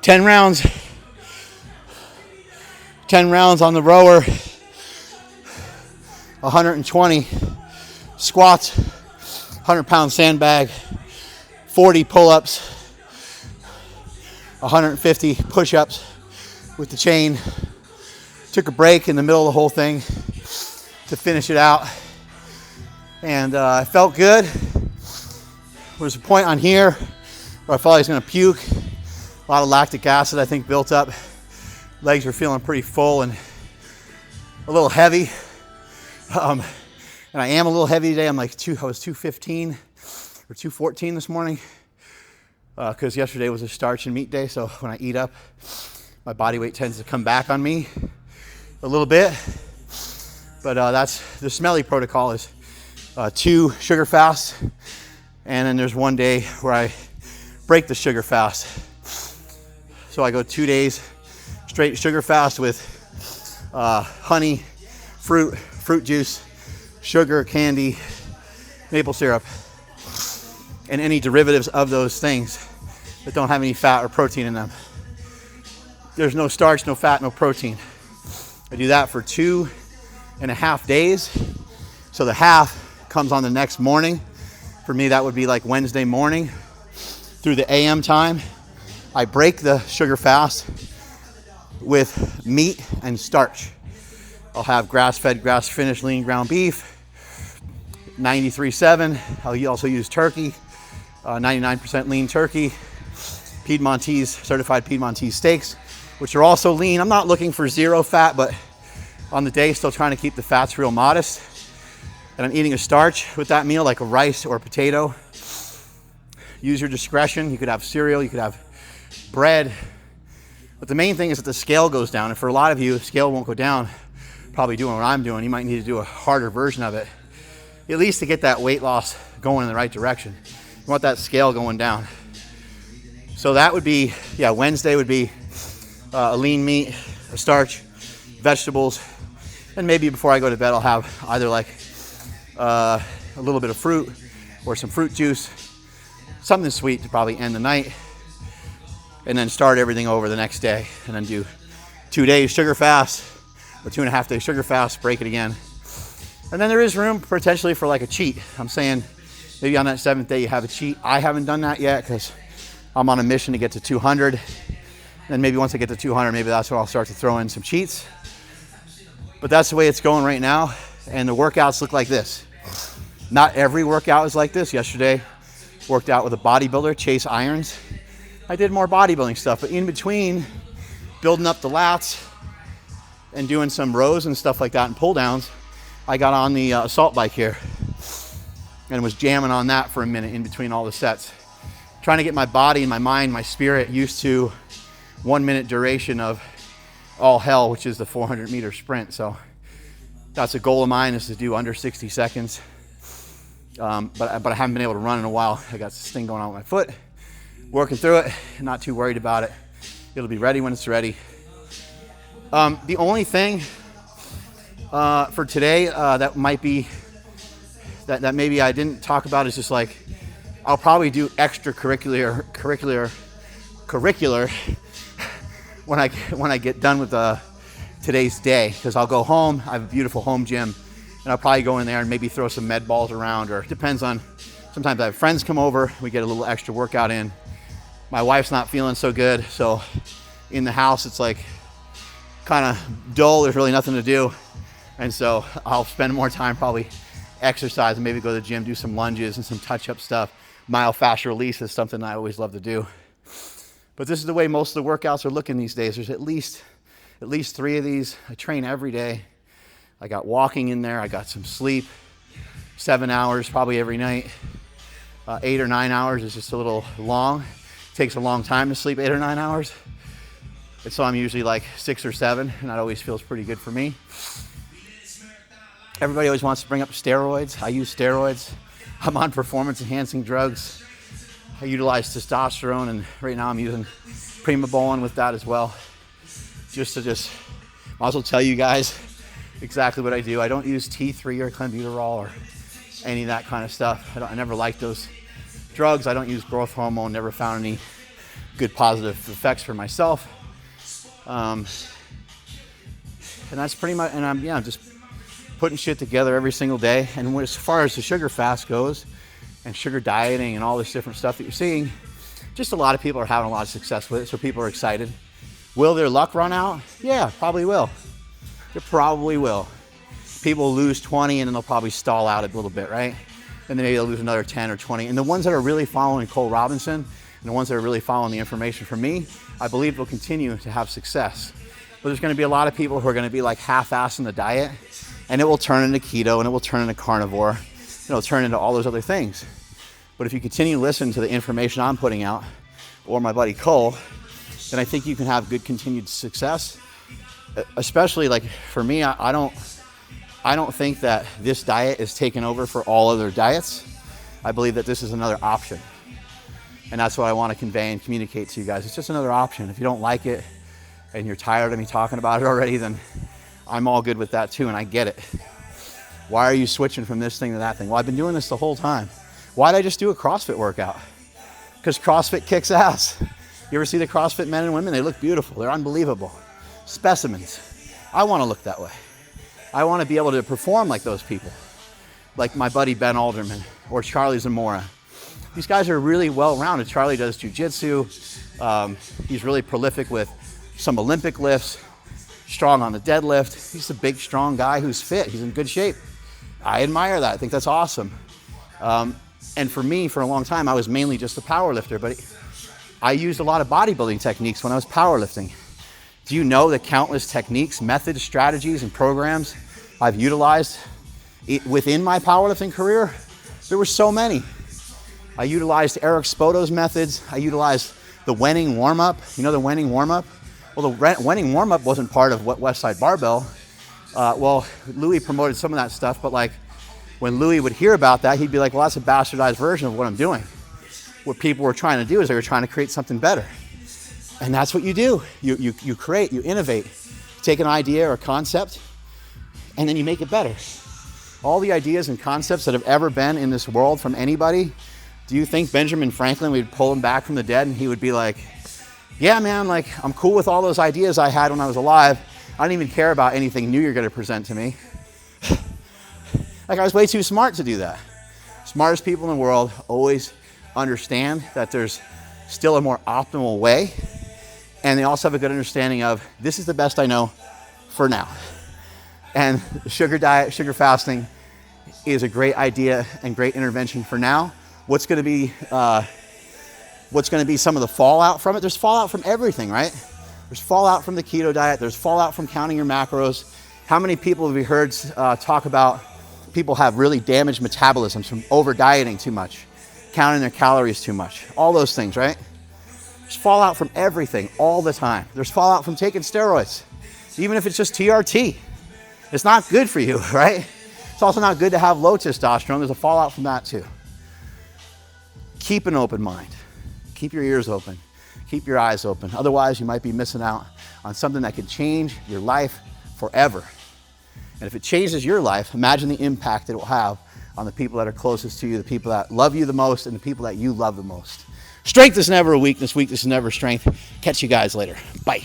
10 rounds. 10 rounds on the rower. 120 squats. 100-pound sandbag. 40 pull-ups. 150 push-ups with the chain. Took a break in the middle of the whole thing to finish it out. And I felt good. There was a point on here where I felt I was going to puke. A lot of lactic acid, I think, built up. Legs were feeling pretty full and a little heavy. And I am a little heavy today. I was 215 or 214 this morning because yesterday was a starch and meat day. So when I eat up, my body weight tends to come back on me a little bit. But that's the Smelly protocol is 2 sugar fasts. And then there's one day where I break the sugar fast. So I go 2 days straight sugar fast with honey, fruit juice, sugar, candy, maple syrup, and any derivatives of those things that don't have any fat or protein in them. There's no starch, no fat, no protein. I do that for 2.5 days. So the half comes on the next morning. For me, that would be like Wednesday morning through the AM time. I break the sugar fast with meat and starch. I'll have grass-fed, grass-finished lean ground beef, 93.7. I'll also use turkey, 99% lean turkey, Piedmontese, certified Piedmontese steaks, which are also lean. I'm not looking for zero fat, but on the day, still trying to keep the fats real modest. And I'm eating a starch with that meal, like a rice or a potato. Use your discretion. You could have cereal, you could have bread. But the main thing is that the scale goes down. And for a lot of you, the scale won't go down. Probably doing what I'm doing. You might need to do a harder version of it, at least to get that weight loss going in the right direction. You want that scale going down. So that would be, Wednesday would be a lean meat, a starch, vegetables, and maybe before I go to bed, I'll have either like a little bit of fruit or some fruit juice, something sweet to probably end the night, and then start everything over the next day, and then do 2 days sugar fast or 2.5 days sugar fast, break it again. And then there is room potentially for like a cheat. I'm saying maybe on that 7th day you have a cheat. I haven't done that yet because I'm on a mission to get to 200. And maybe once I get to 200, maybe that's when I'll start to throw in some cheats. But that's the way it's going right now. And the workouts look like this. Not every workout is like this. Yesterday, worked out with a bodybuilder, Chase Irons. I did more bodybuilding stuff, but in between building up the lats and doing some rows and stuff like that and pull downs, I got on the assault bike here and was jamming on that for a minute in between all the sets. Trying to get my body and my mind, my spirit used to 1 minute duration of all hell, which is the 400-meter sprint. So that's a goal of mine, is to do under 60 seconds. But I haven't been able to run in a while. I got this thing going on with my foot. Working through it, not too worried about it. It'll be ready when it's ready. The only thing for today that might be, that maybe I didn't talk about is just like, I'll probably do extracurricular when I get done with today's day, because I'll go home. I have a beautiful home gym, and I'll probably go in there and maybe throw some med balls around, or it depends on, sometimes I have friends come over, we get a little extra workout in. My wife's not feeling so good, so in the house it's like kind of dull, there's really nothing to do, and so I'll spend more time probably exercising, maybe go to the gym, do some lunges and some touch-up stuff. Myofascial release is something I always love to do. But this is the way most of the workouts are looking these days. There's at least 3 of these. I train every day. I got walking in there. I got some sleep, 7 hours probably every night. 8 or 9 hours is just a little long. It takes a long time to sleep 8 or 9 hours. And so I'm usually like 6 or 7, and that always feels pretty good for me. Everybody always wants to bring up steroids. I use steroids. I'm on performance enhancing drugs. I utilize testosterone, and right now I'm using primobolan with that as well. I'll also tell you guys exactly what I do. I don't use T3 or clenbuterol or any of that kind of stuff. I never liked those drugs. I don't use growth hormone, never found any good positive effects for myself. And that's pretty much, and I'm just putting shit together every single day. And as far as the sugar fast goes and sugar dieting and all this different stuff that you're seeing, just a lot of people are having a lot of success with it, so people are excited. Will their luck run out? Yeah, probably will. It probably will. People lose 20 and then they'll probably stall out a little bit, right? And then maybe they'll lose another 10 or 20. And the ones that are really following Cole Robinson and the ones that are really following the information from me, I believe they'll continue to have success. But there's gonna be a lot of people who are gonna be like half-assing the diet, and it will turn into keto, and it will turn into carnivore, and it'll turn into all those other things. But if you continue to listen to the information I'm putting out, or my buddy Cole, then I think you can have good continued success. Especially like for me, I don't think that this diet is taken over for all other diets. I believe that this is another option. And that's what I want to convey and communicate to you guys. It's just another option. If you don't like it and you're tired of me talking about it already, then I'm all good with that too, and I get it. Why are you switching from this thing to that thing? Well, I've been doing this the whole time. Why'd I just do a CrossFit workout? Because CrossFit kicks ass. You ever see the CrossFit men and women? They look beautiful. They're unbelievable. Specimens. I want to look that way. I want to be able to perform like those people, like my buddy Ben Alderman or Charlie Zamora. These guys are really well-rounded. Charlie does jiu-jitsu. He's really prolific with some Olympic lifts, strong on the deadlift. He's a big, strong guy who's fit. He's in good shape. I admire that. I think that's awesome. And for me, for a long time, I was mainly just a power lifter, but I used a lot of bodybuilding techniques when I was powerlifting. Do you know the countless techniques, methods, strategies, and programs I've utilized within my powerlifting career? There were so many. I utilized Eric Spoto's methods. I utilized the Wenning warm-up. You know the Wenning warm-up? Well, the Wenning warm-up wasn't part of what Westside Barbell. Well, Louis promoted some of that stuff, but like when Louis would hear about that, he'd be like, well, that's a bastardized version of what I'm doing. What people were trying to do is they were trying to create something better. And that's what you do. You create, you innovate. You take an idea or a concept, and then you make it better. All the ideas and concepts that have ever been in this world from anybody, do you think Benjamin Franklin, we'd pull him back from the dead and he would be like, yeah, man, like I'm cool with all those ideas I had when I was alive. I don't even care about anything new you're gonna present to me. Like I was way too smart to do that. Smartest people in the world always understand that there's still a more optimal way, and they also have a good understanding of this is the best I know for now. And the sugar diet, sugar fasting is a great idea and great intervention for now. What's going to be some of the fallout from it? There's fallout from everything, right? There's fallout from the keto diet. There's fallout from counting your macros. How many people have we heard talk about people have really damaged metabolisms from over dieting too much, counting their calories too much, all those things, right? There's fallout from everything all the time. There's fallout from taking steroids, even if it's just TRT. It's not good for you, right? It's also not good to have low testosterone. There's a fallout from that too. Keep an open mind. Keep your ears open. Keep your eyes open. Otherwise, you might be missing out on something that could change your life forever. And if it changes your life, imagine the impact it will have on the people that are closest to you, the people that love you the most, and the people that you love the most. Strength is never a weakness. Weakness is never strength. Catch you guys later. Bye.